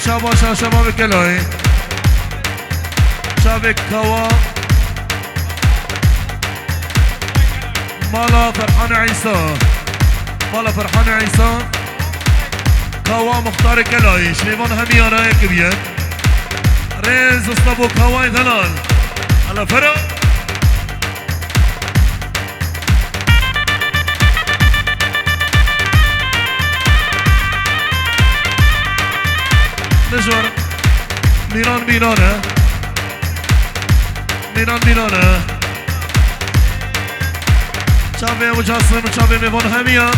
شاباشا شباب كلاي شابك كوا مالا فرحان عيسى مالا فرحان عيسى كوا مختار كلاي شليمان همي انا كبير ريز اصطبو كواي ثلال على فرق نجور ميران ميرانه ميران ميرانه شابي مجسم شابي ميفون هميا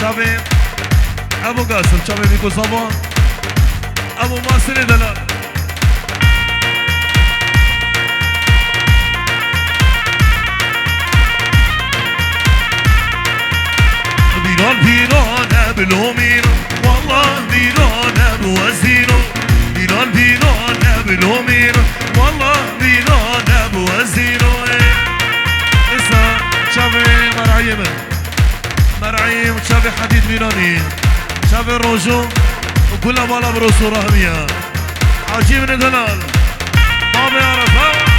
شابي ابو قاسم شابي بيكو صبا ابو ماسري دلال ميران ميرانه بلو ميران والله ميرانه بوزينه ميران ميرانه بلو ميران والله ميرانه بوزينه إسا شابي مرعيم مرعيم شابي حديد ميراني شابي الرجو وكل مالا برسو رهمية عجيب من دلال ما بيعرفها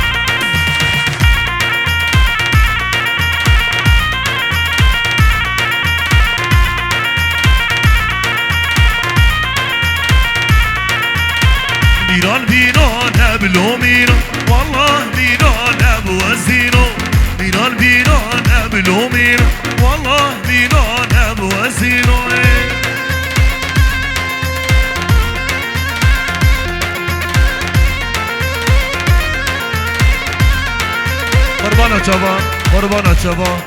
ميران ميرانه بلو ميران والله ميرانه بوزينه ميران ميرانه بلو ميران والله ميرانه بوزينه قربانا شبا قربانا شبا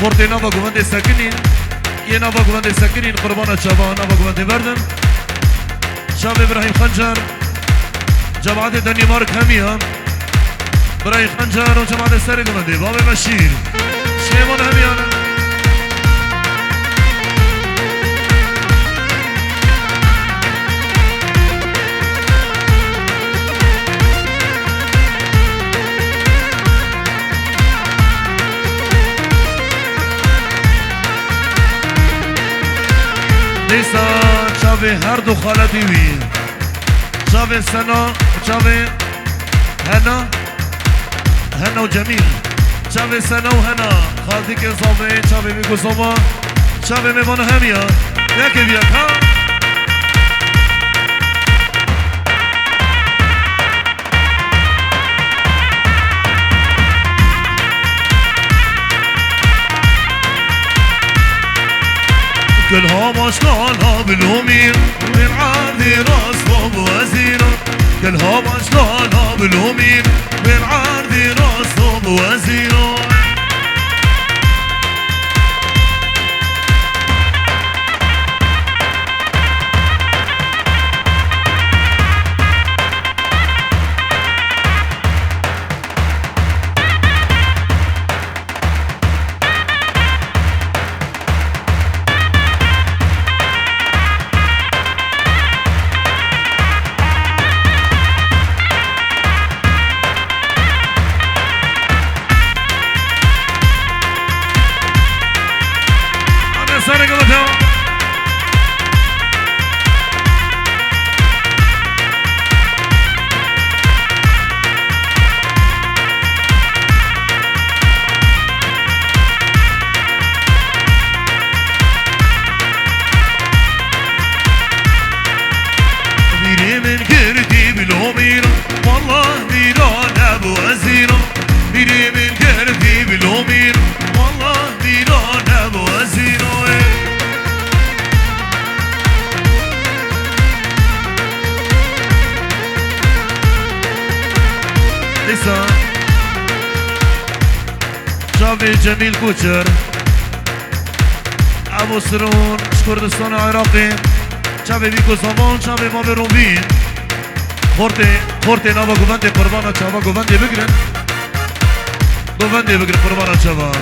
خورتي نابا قوانده ساكنين يه نابا قوانده ساكنين قربانا شبا نابا قوانده بردن شاب ابراهيم خنجر جماعة دنمارك هميها براي خنجر وجماعة سرق مندي بابي مشير شيمون هميانا ليسا شافي هردو خالتي وين شافي سنة شافي هنا هنا وجميل شافي سنة وهنا خالتي كي صافي شافي بيكو صوبا شافي ميبان هميا يا كيف ياك ها كلها مشكلها بالهمير من عادي راس فوق وزينه كلها مشكلها بالهمير من عادي راس فوق وزينه جميل كوتشر ابو سرون كردستان عراقي شابي بيكو زمان شابي ما بروبين خورتي نابا قوانده قربانا شابا قوانده بگرن قوانده بگرن قربانا شابا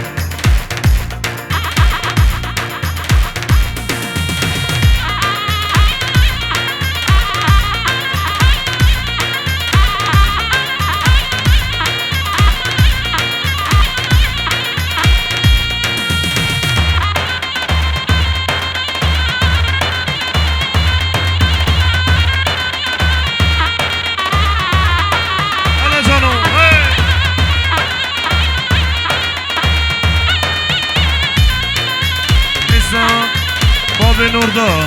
الله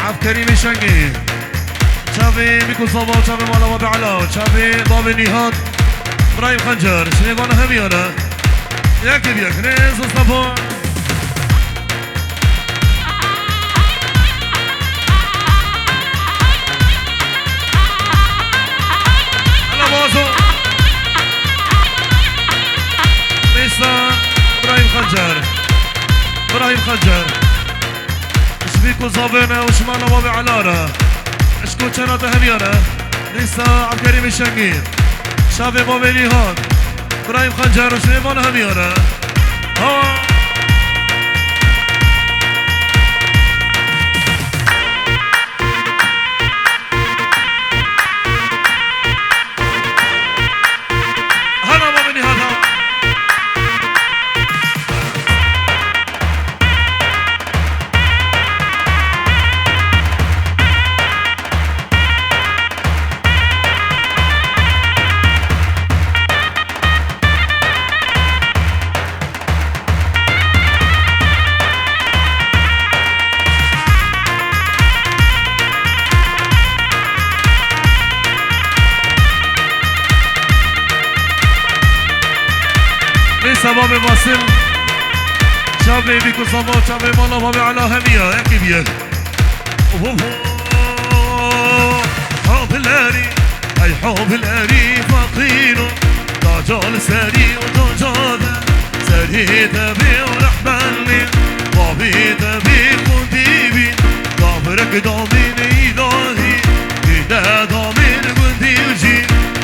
عبد كريم شنقي شافي بيكو صبا شافي مالا وابي علاو شافي ضابي نيهاد ابراهيم خنجر شنيفانا هميانا ياكب ياكنيز وصفا هلا بازو لسه ابراهيم خنجر ابراهيم خنجر شبيكو صابينا وشمانا وابي علارة اشكو كانت هميانا لسه عبد كريم الشنقي شافي بابي نيهاد ابراهيم خنجر وشنيفانا هميانا هلا بابي نيهاد بابي باسم شابي بيكو صبا شابي مالا بابي على همية يحكي بيك حب الاري اي حب الاري فقينو دجال سري ودجال سري تبي ورحبني بابي تبي خديبي قبرك ضامن إلهي إذا ضامن قلبي وجي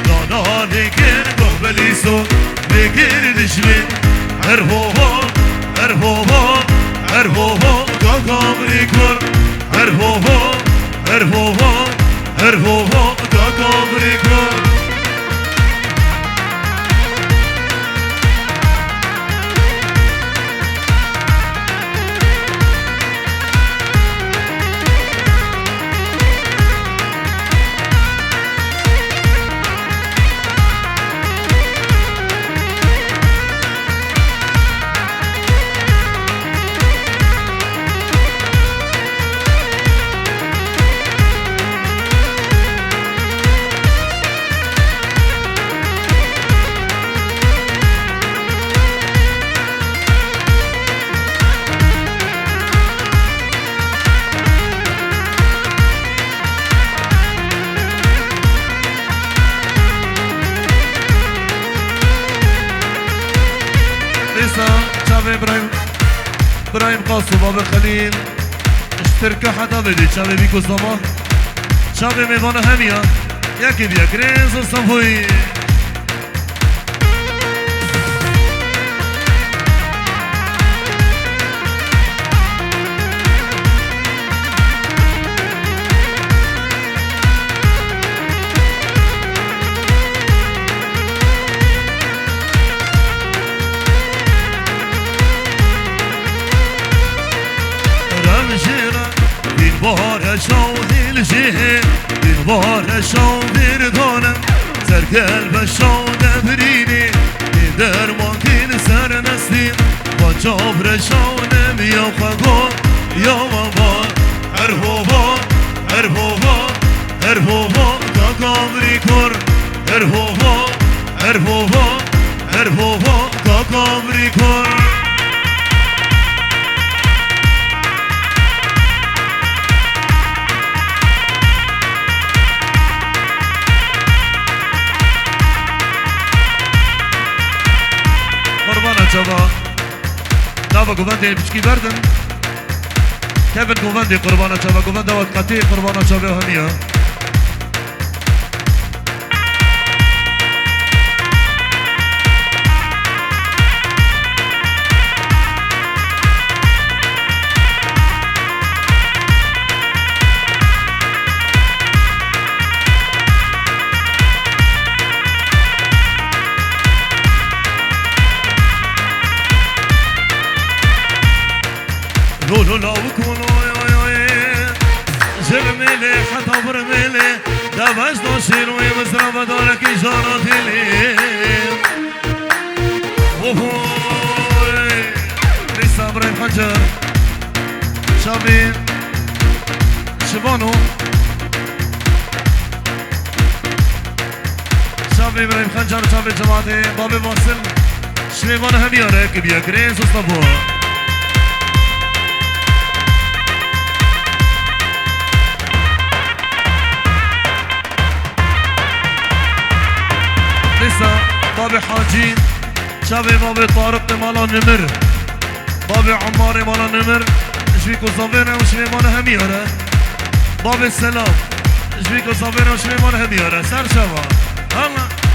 ضانا لكن قبلي صوت لكن نجمي هرهوها هرهوها هرهوها كاكامري كور هرهوها هرهوها هرهوها كاكامري كور شافي ابراهيم قاسم بابا خليل اشتركة حتى بدي شافي بيكو صباح شافي ميفانا همية ياكي بيا كريز الصفوي شوهي الجهة بالبار شوهي ردونا سر قلب شوهي بريني در ممكن سر نسلين وجبر شوهي بيو خقو يوم بار هرهوها هرهوها هرهوها كاكامري كور هرهوها هرهوها هرهوها كاكامري كور شباب دابا قوفندي بشكي بردن كيفن قوفندي قربانا شباب قوفندا وقتي قربانا شباب هنيا لولو لا وكونو جرميلي حتى برميلي داباش دوشير ويمزرا بدارك إجارة لي لسه إبراهيم خنجر شابي شبانو شاب ابراهيم خنجر شاب جماعتي بابي واصل شبان همياره كبيا جريس وصبوا لسه بابي حاجي شابي بابي طارق مالا نمر بابي عماري مالا نمر شبيكو صافينا وشبيمان همياره بابي السلام شبيكو صافينا وشبيمان همياره سر شبا هلا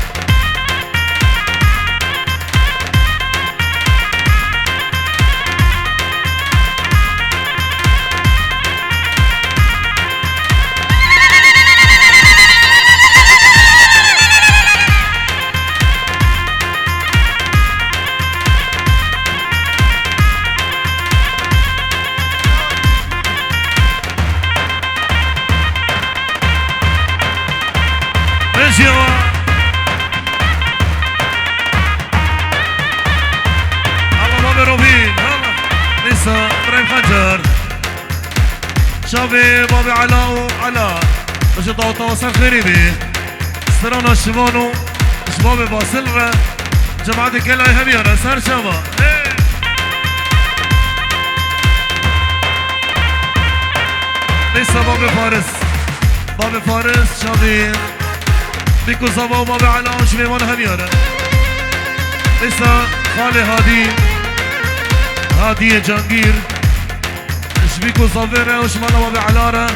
جوا الله بابي روبين الله لسه ابراهيم خنجر شابي بابي علاء علاء باش يطاو تواصل خريبي استرانا شبانو شبابي باسلرة جماعتي كلها هميرة سهر شبا لسه بابي فارس شابي بيكو صبا وبابي علاء وشبيمان هميانة لسه خالي هادي جانجير شبيكو صافيرة وشمانا بابي علارة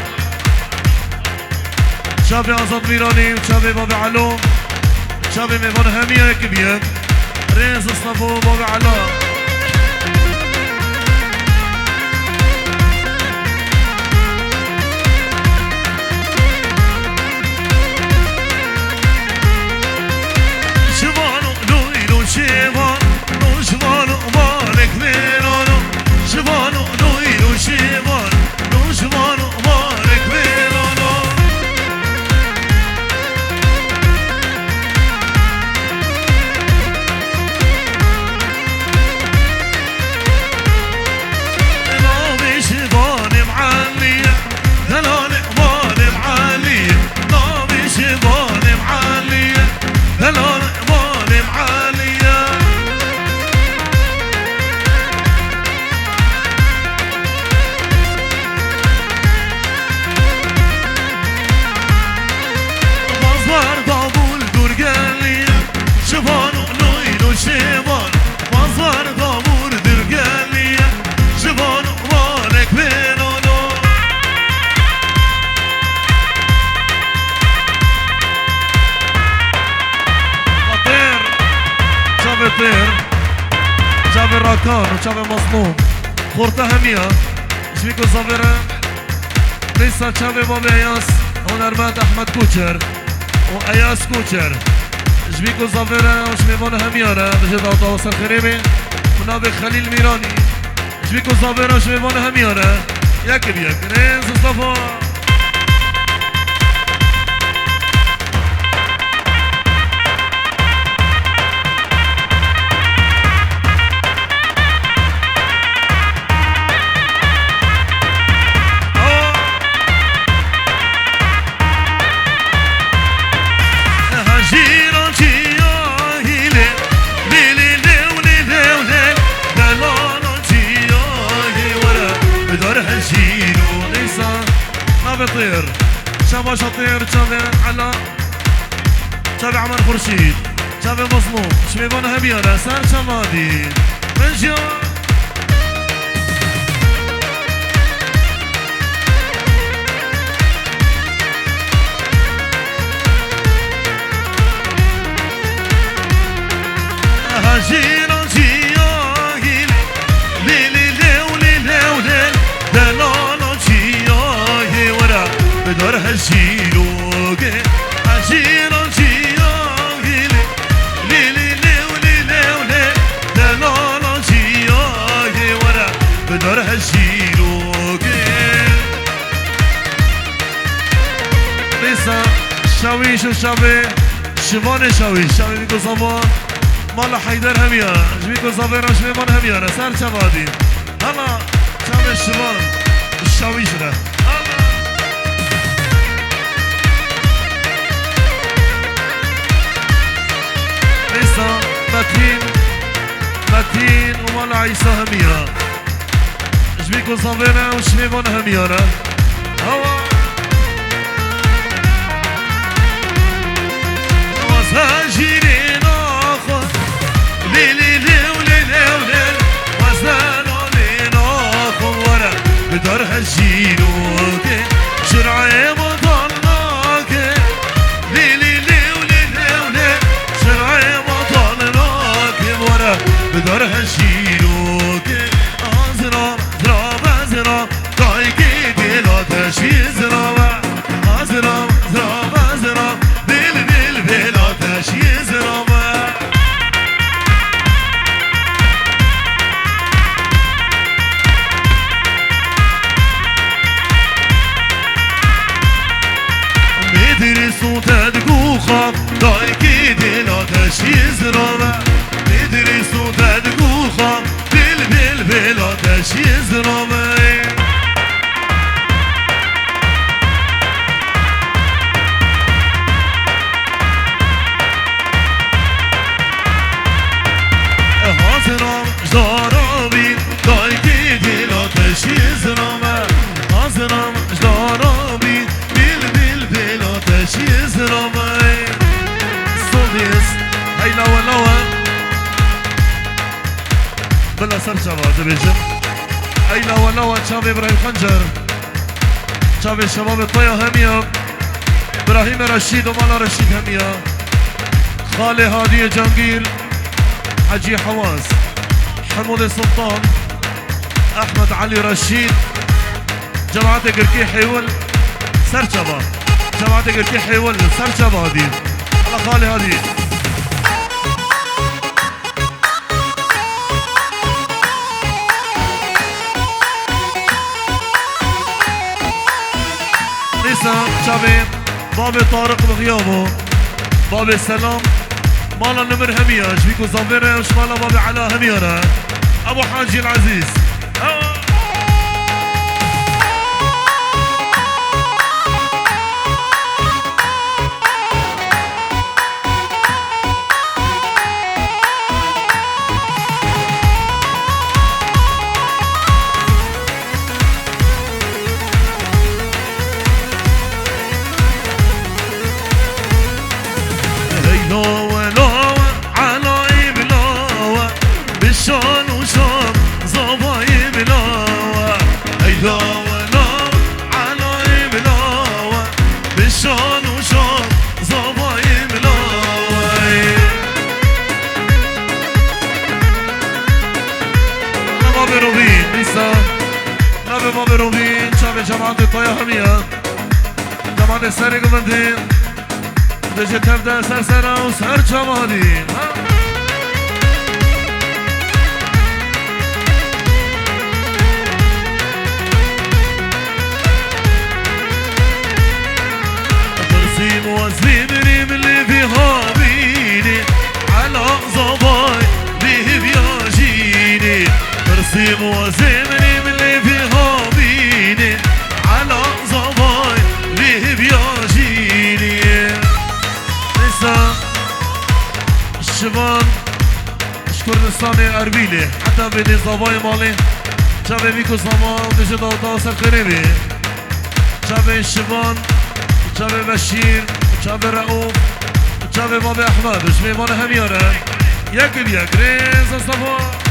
شابي عزاد ميراني وشابي بابي علو شابي ميمان هميانة كبير ريس الصفو بابي علاء شبانو مالك ميرانو شبانو نويلو شبانو مالك ميرانو نامي شباني معلية دلالي مالي معلية نامي شباني معلية دلالي مالي معلية شبانو نويلو شبان مصار ضامور درقالية شبانو مالك بينونو طير شابي طير شابي راكان وشابي مصموم خورتا همية شبيكو صابرة لسه شابي بابي اياس هنرمات احمد كوچر واياس كوچر شبيكو صافيرة وشبيمان هميانة بجد وصل خريبي ونابي خليل ميراني شبيكو صافيرة وشبيمان هميانة ياك ريس مصطفى طير شابا شطير شابي علاء شابي عمر خورشيد شابي مظلوم شبيبان هميانة سهر شمادي من جوا هاجينا جياهي ليلي ليولي ليولي دلالا جياهي ورا بدر هجيلوكي هجينا جياهي ليلي ليولي ليولي دلالا جياهي ورا بدر هجيلوكي لسه شاويش وشابي شبان شاوي بيكو صبا مالا حيدر هميا جبيكو صابينا شبيمان هميا سار شبادي هلا شاب الشبان الشاويش ده هلا رشيد ومال عيسى همية شبيكو صابرنا وشبيبون هميانا هوا وساجيرين آخر ليلي ليولي ليولي وسانولين آخر ورا بدار هالجينوك شرعي مطلناك ليلي ليولي ليولي شرعي مطلناك ورا بدار هالجينوك أزرا زرا بزرا دايكي ديلا تشي زرا أزرا زرا بزرا دل دل بلا تشي زرا مدري صوت تقوخا دايكي ديلا تشي زرا مدري صوت تقوخا دل دل بلا تشي زرا Hazıram jarabi dayki dil ateşi zırama Hazıram jarabi dil dil dil ateşi zırama Solis hey lava lava بلا سرچه بازه بیشم ای لوا لوا چاو ابراهیم خنجر چاو شباب طایا همیا ابراهیم رشید و مالا رشید همیا خاله هادی جنگیر حجي حواس حمود سلطان احمد علي رشيد جماعة قركي حيول سرجبا جماعة قركي حيول سرجبا هذه على خالي هذه نساء شابي بابي طارق بغيابه بابي سلام مالا نمر همية شبيكو صابرة وش مالا بابي على هميرة أبو حاجي العزيز بابي روبين شافي جماعة الطايا همية جماعة السارق بندين دجي تبدا سرسرة وسر جمالي ترسيم وزيمري من اللي فيها بيني على زباي بيه بياجيني ترسيم وزيمري من اللي فيها بيني على زباي بيه بياجيني نسا الشبان اشكر لساني اربيلي حتى بدي زباي مالي شابي بيكو زمان دجي دوتا سر قريبي شابي الشبان شابي بشير شابي رؤوف شابي بابي احمد وشبي مال هميارة ياكل ريز الصفا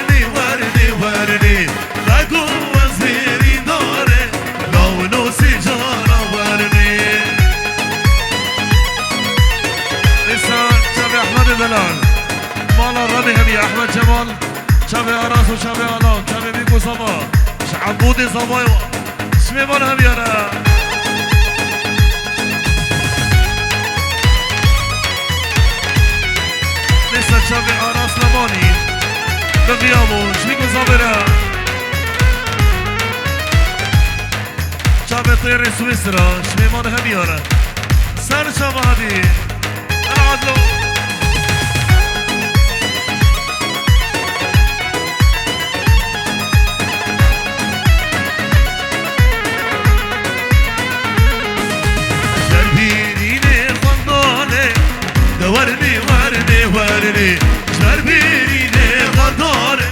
ورني ورني ورني بقو وزيري داري لونو سيجارة ورني لسان شابي أحمد دلال مالا ربي هم يا أحمد جمال شابي أراس وشابي ألان شابي بيكو صبا شعبودي صبايوا شمي مالا هم يا لسه شابي أراس لماني بغيابو شبيكو صابرة شابي طير سويسرا شمي مالا هم يا سر شابا هدي العدلو ورني ورني ورني شربيني غداري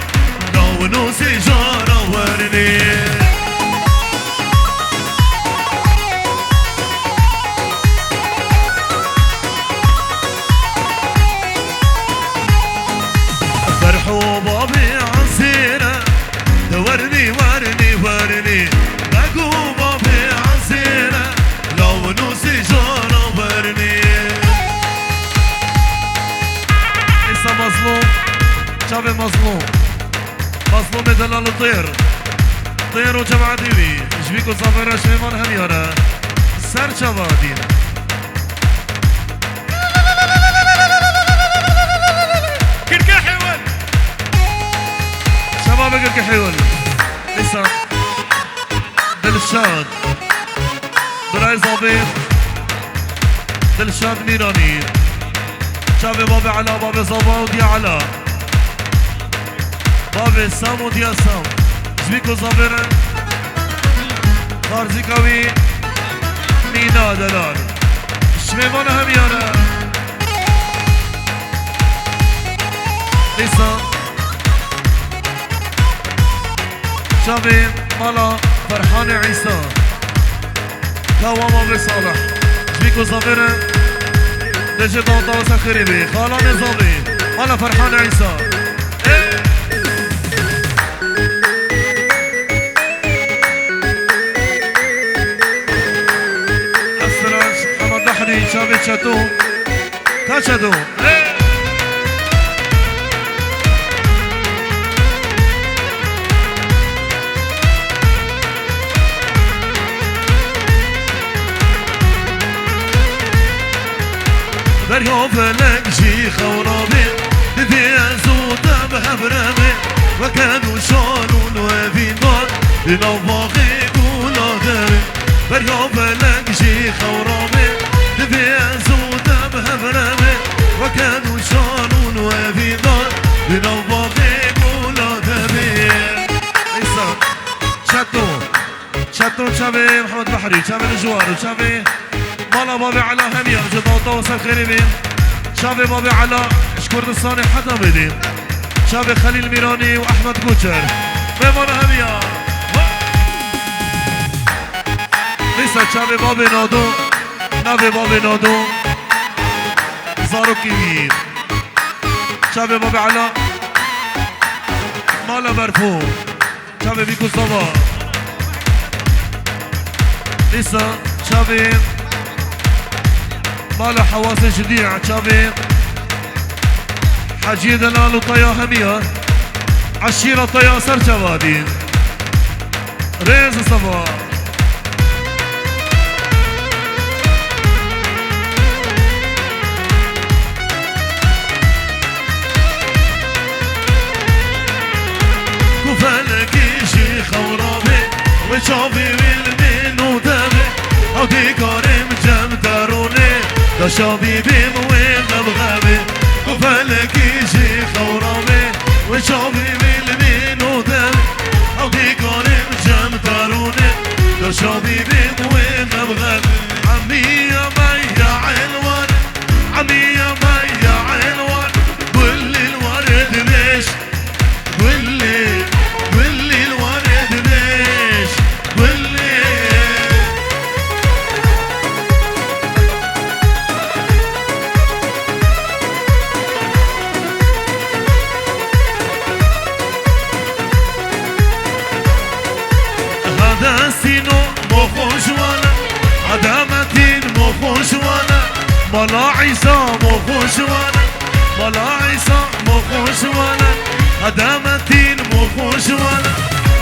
لونو سيجارة ورني فرحوا بابي عزيرة ورني ورني ورني بقوا بابي عزيرة لونو سيجارة ورني مظلوم شابي مظلوم مظلوم دلال الطير طير وجمع ديوي شبيكو صافيرا شميمان هميانا سر شبادين كركا حيوان شباب كركا حيوان لسه دلشاد براي صابير دلشاد ميراني شابي بابي علا بابي صبا وديا علا بابي سام وديا سام شبيكو صابرة خارزي كوي مينا دلال شميمانا هميانا لسا شابي مالا فرحان عيسى كوا بابي صالح شبيكو صابرة لجي طوطا وسخريبي خالا نظامي أنا فرحان عيسى السراج محمد بحري شابي شاتو كاشاتو بريو فلك شيخ ورابي دي زودا بهبرمي وكانوا شانون وفي نار لنوفاقي قولا داري بريو فلك شيخ ورابي دي زودا بهبرمي وكانوا شانون وفي نار لنوفاقي قولا داري إيسا شاتو شابي محمد بحري شابي الجوار وشابي مالا بابي على همية جدوطة وصل خريبين شابي بابي على كردستاني حدا بدي شابي خليل ميراني واحمد كوتشر بمانا همية لسه شابي بابي نادو نبي بابي نادو زارو كبير شابي بابي على مالا مرفوع شابي بيكو صبا لسه شابي مالا حواس جديع شابي حجي دلال وطيا همية عشيرة طيا سر شوادين ريز صبا كفلك شيخ ورابي وشافي بالمين ودابي او ديكارم جم داروني دا شابي بيم وين بغابي كفلك شيخ ورابي وشافي بالمين ودابي او ديكارم جم داروني دا شابي بيم وين بغابي عمي يا مي يا علوان عمي يا مي يا علوان كل الورد ليش كل الورد ليش كل سينو مخوش وانا هذا متين مخوش وانا ملا عيسى مخوش وانا ملا عيسى مخوش وانا هذا متين مخوش وانا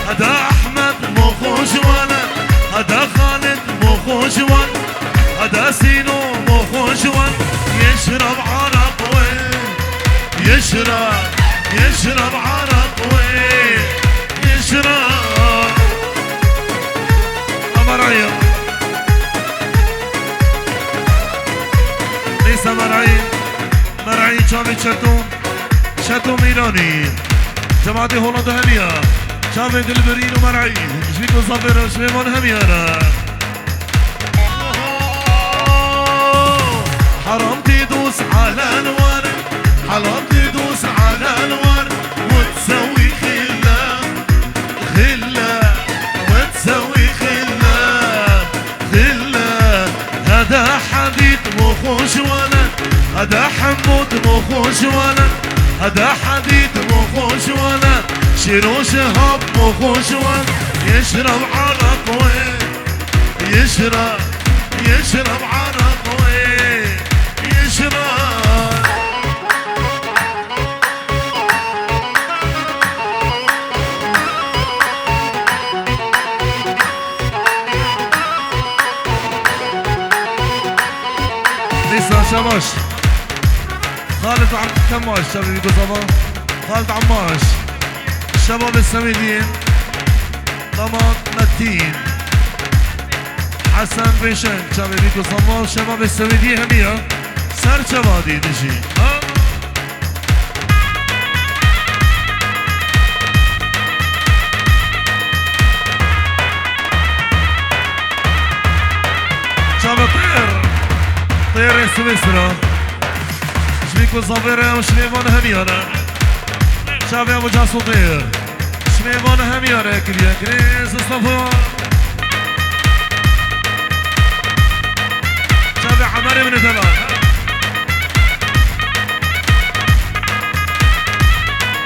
هذا احمد مخوش وانا هذا خالد مخوش وانا هذا سينو مخوش وانا يشرب عرق وين يشرب عرق وين يشرب مرعي ليس مرعي شافي شتوم ايراني جماعتي هولندا همية شافي دلبرين ومرعي شبيكو صفر شميمان هميانا حرام تدوس على الورد حرام تدوس على الورد وتسوي خلة وتسوي خلة هذا حديد مخوش ولد هذا حمود مخوش ولد هذا حديد مخوش ولد شيرو شهاب مخوش ولد يشرب عرق وين يشرب عرق وين يشرب لسه شباش خالد كماش شباب يقول صبا خالد عماش الشباب السميدين ضمان متين حسن بيشن شباب يقول صبا الشباب السميدين همية سر شبادي دشي شباب طير سويسرا شبيكو صافيرا وشميمان هميانا شابي ابو جاسو طير شميمان هميانا كريا كريس الصفوان شابي عمري من تبان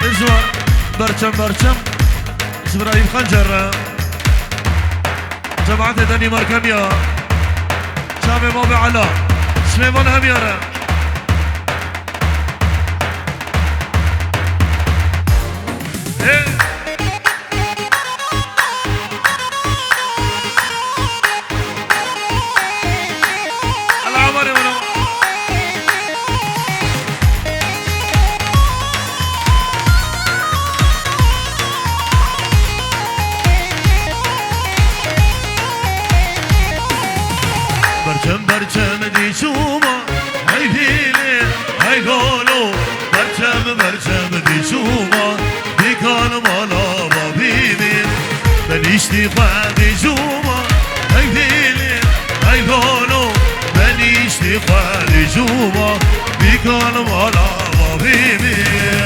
ازوار برشم ابراهيم خنجر جماعة دنمارك هميا شابي بابي علا شميمان هميانا برچم دی شما ای دیلی ای گالو برچم دی شما دیکان مالا با بیمین بنیشتی خواهدی شما ای دیلی ای گالو بنیشتی خواهدی شما دیکان مالا با بیمین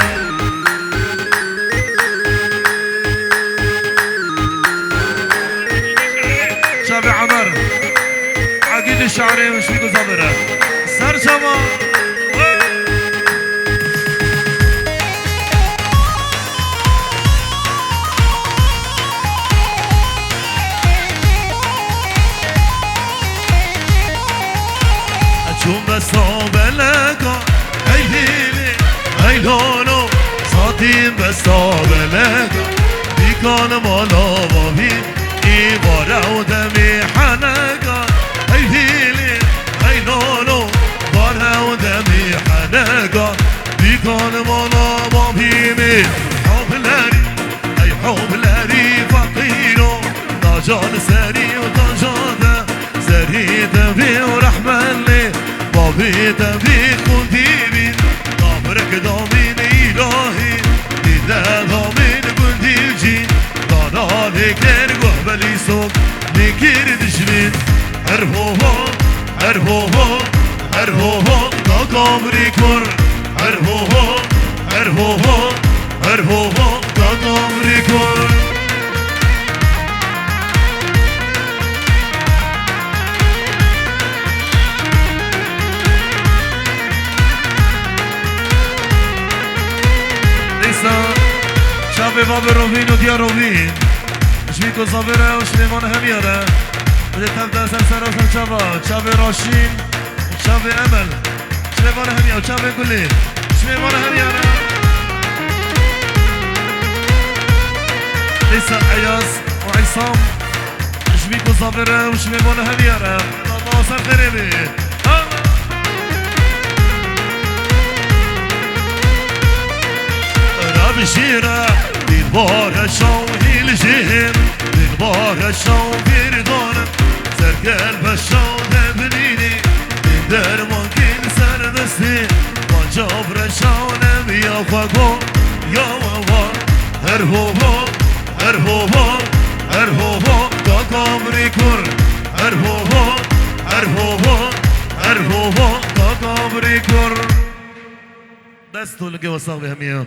شابي عمر عقيد الشعري وش فيكو صبرة سر شما أشوم بستوب لكا هاي هيلي هاي لولو صاتين بستوب لكا بيكان مالا بابين إيبارا ودمي حنكا هاي هيلي هاي لولو بارا ودمي حنكا بيكان مالا بابين حب لاري هاي حب لاري فقيرو ناجان سري وتنجاده سري دبي ورحمن لي بابي دبي خديبي نابرك دامين إلهي إذا دامين قلدي الجين دانا لكر قهبلي سوق لكر دشمين عرفوها عرفوها عرفوها داقامري كور عرفوها عرفوها عرفوها داقامري كور شافي باب روفين وديا روفين شبيكو صابرة وشليمان هميرة بدي تبدأ سلسلة وسلشابة شابي راشين وشابي أمل شليمان هميرة وشابي قولي شليمان هميرة ليسا عياز وعصام شبيكو صابرة وشليمان هميرة الله سنخربي بشيرة بالبارة شوهي الجهن بالبارة شو بردان سر قلب الشو دبنيني در ممكن سر دستي ما جبر شو نبي يا فاقو يا ووا هرهوبو هرهوبو هرهوبو كاكامري كور هرهوبو هرهوبو هرهوبو كاكامري كور دستو لقي وصاغي هميان